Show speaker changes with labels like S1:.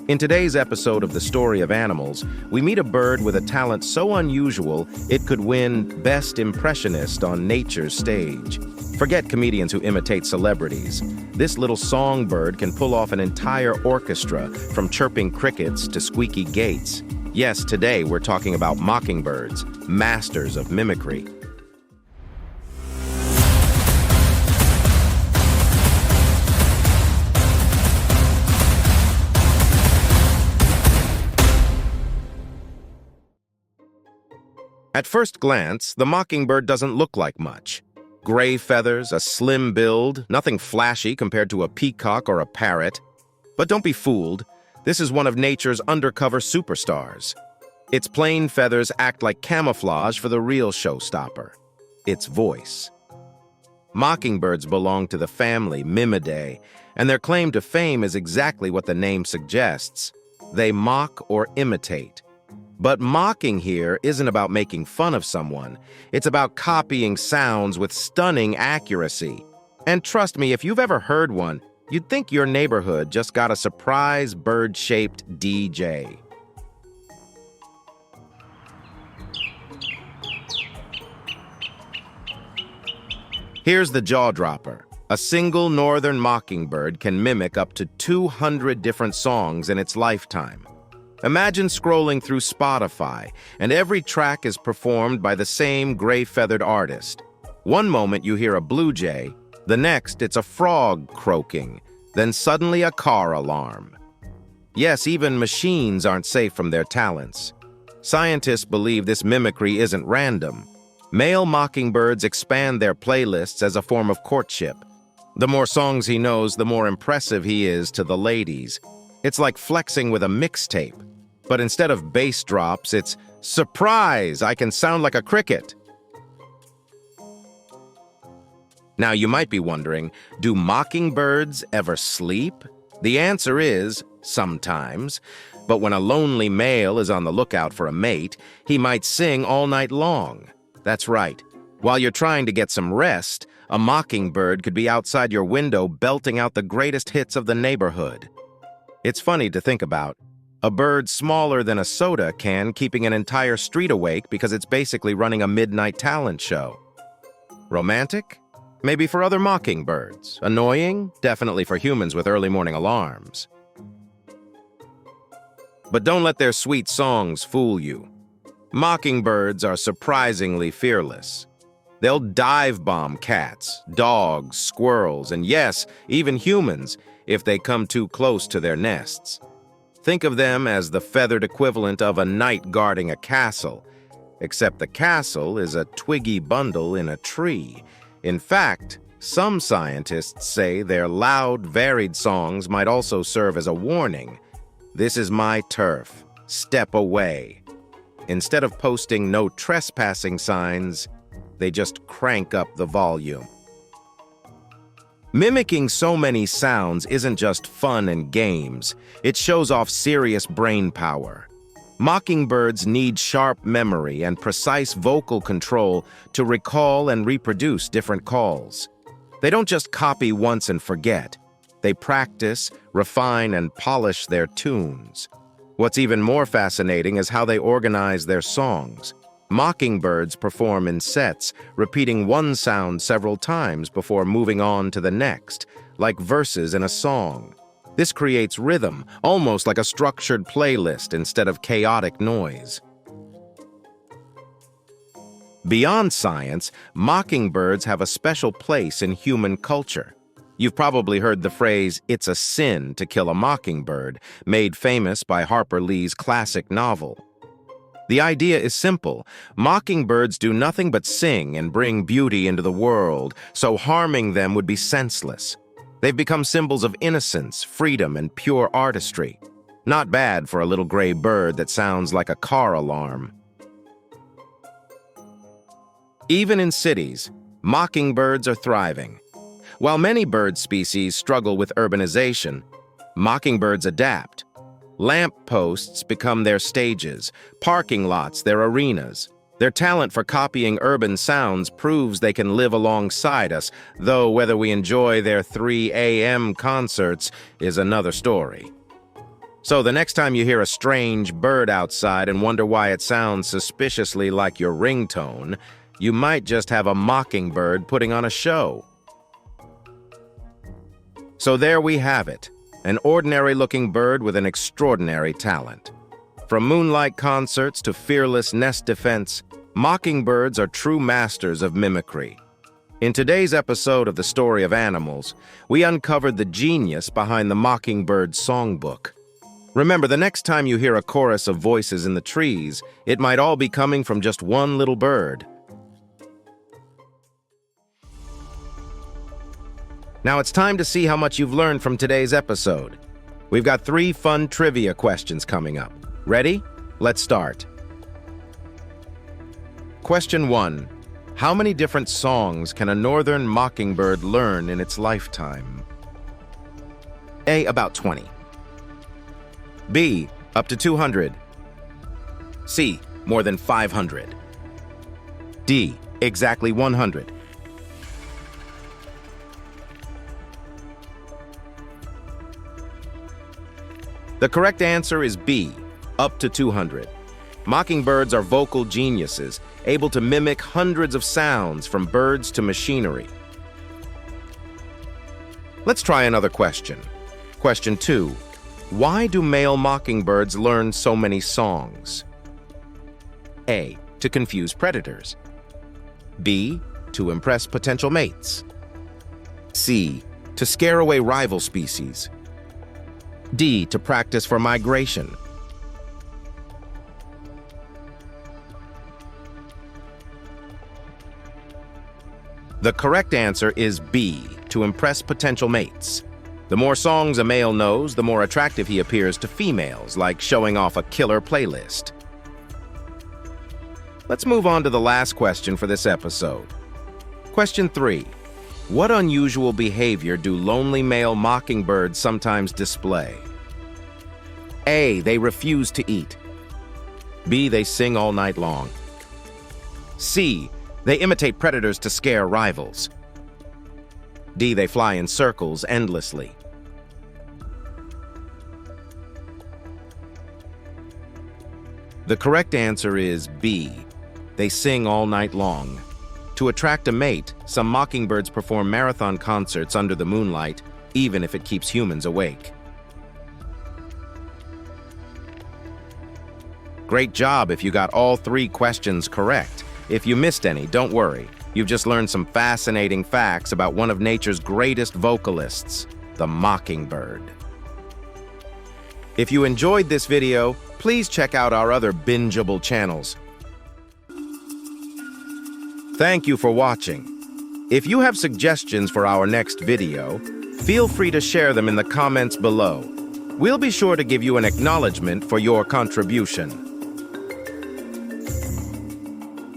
S1: In today's episode of The Story of Animals, we meet a bird with a talent so unusual it could win Best Impressionist on nature's stage. Forget comedians who imitate celebrities. This little songbird can pull off an entire orchestra, from chirping crickets to squeaky gates. Yes, today we're talking about mockingbirds, masters of mimicry. At first glance, the mockingbird doesn't look like much. Gray feathers, a slim build, nothing flashy compared to a peacock or a parrot. But don't be fooled. This is one of nature's undercover superstars. Its plain feathers act like camouflage for the real showstopper: its voice. Mockingbirds belong to the family Mimidae, and their claim to fame is exactly what the name suggests. They mock or imitate. But mocking here isn't about making fun of someone. It's about copying sounds with stunning accuracy. And trust me, if you've ever heard one, you'd think your neighborhood just got a surprise bird-shaped DJ. Here's the jaw-dropper. A single northern mockingbird can mimic up to 200 different songs in its lifetime. Imagine scrolling through Spotify, and every track is performed by the same gray-feathered artist. One moment you hear a blue jay, the next it's a frog croaking, then suddenly a car alarm. Yes, even machines aren't safe from their talents. Scientists believe this mimicry isn't random. Male mockingbirds expand their playlists as a form of courtship. The more songs he knows, the more impressive he is to the ladies. It's like flexing with a mixtape. But instead of bass drops, it's, "Surprise! I can sound like a cricket!" Now you might be wondering, do mockingbirds ever sleep? The answer is, sometimes. But when a lonely male is on the lookout for a mate, he might sing all night long. That's right. While you're trying to get some rest, a mockingbird could be outside your window belting out the greatest hits of the neighborhood. It's funny to think about. A bird smaller than a soda can keeping an entire street awake because it's basically running a midnight talent show. Romantic? Maybe for other mockingbirds. Annoying? Definitely for humans with early morning alarms. But don't let their sweet songs fool you. Mockingbirds are surprisingly fearless. They'll dive-bomb cats, dogs, squirrels, and yes, even humans, if they come too close to their nests. Think of them as the feathered equivalent of a knight guarding a castle, except the castle is a twiggy bundle in a tree. In fact, some scientists say their loud, varied songs might also serve as a warning. This is my turf. Step away. Instead of posting no trespassing signs, they just crank up the volume. Mimicking so many sounds isn't just fun and games. It shows off serious brain power. Mockingbirds need sharp memory and precise vocal control to recall and reproduce different calls. They don't just copy once and forget. They practice, refine, and polish their tunes. What's even more fascinating is how they organize their songs. Mockingbirds perform in sets, repeating one sound several times before moving on to the next, like verses in a song. This creates rhythm, almost like a structured playlist instead of chaotic noise. Beyond science, mockingbirds have a special place in human culture. You've probably heard the phrase, "It's a sin to kill a mockingbird," made famous by Harper Lee's classic novel. The idea is simple. Mockingbirds do nothing but sing and bring beauty into the world, so harming them would be senseless. They've become symbols of innocence, freedom, and pure artistry. Not bad for a little gray bird that sounds like a car alarm. Even in cities, mockingbirds are thriving. While many bird species struggle with urbanization, mockingbirds adapt. Lamp posts become their stages, parking lots their arenas. Their talent for copying urban sounds proves they can live alongside us, though whether we enjoy their 3 a.m. concerts is another story. So the next time you hear a strange bird outside and wonder why it sounds suspiciously like your ringtone, you might just have a mockingbird putting on a show. So there we have it, an ordinary-looking bird with an extraordinary talent. From moonlight concerts to fearless nest defense, mockingbirds are true masters of mimicry. In today's episode of The Story of Animals, we uncovered the genius behind the mockingbird songbook. Remember, the next time you hear a chorus of voices in the trees, it might all be coming from just one little bird. Now it's time to see how much you've learned from today's episode. We've got 3 fun trivia questions coming up. Ready? Let's start. Question 1. How many different songs can a northern mockingbird learn in its lifetime? A. About 20. B. Up to 200. C. More than 500. D. Exactly 100. The correct answer is B. Up to 200. Mockingbirds are vocal geniuses, able to mimic hundreds of sounds from birds to machinery. Let's try another question. Question 2. Why do male mockingbirds learn so many songs? A. To confuse predators. B. To impress potential mates. C. To scare away rival species. D. To practice for migration. The correct answer is B. To impress potential mates. The more songs a male knows, the more attractive he appears to females, like showing off a killer playlist. Let's move on to the last question for this episode. Question 3. What unusual behavior do lonely male mockingbirds sometimes display? A. They refuse to eat. B. They sing all night long. C. They imitate predators to scare rivals. D. They fly in circles endlessly. The correct answer is B. They sing all night long. To attract a mate, some mockingbirds perform marathon concerts under the moonlight, even if it keeps humans awake. Great job if you got all 3 questions correct. If you missed any, don't worry. You've just learned some fascinating facts about one of nature's greatest vocalists, the mockingbird. If you enjoyed this video, please check out our other binge-able channels. Thank you for watching. If you have suggestions for our next video, feel free to share them in the comments below. We'll be sure to give you an acknowledgement for your contribution.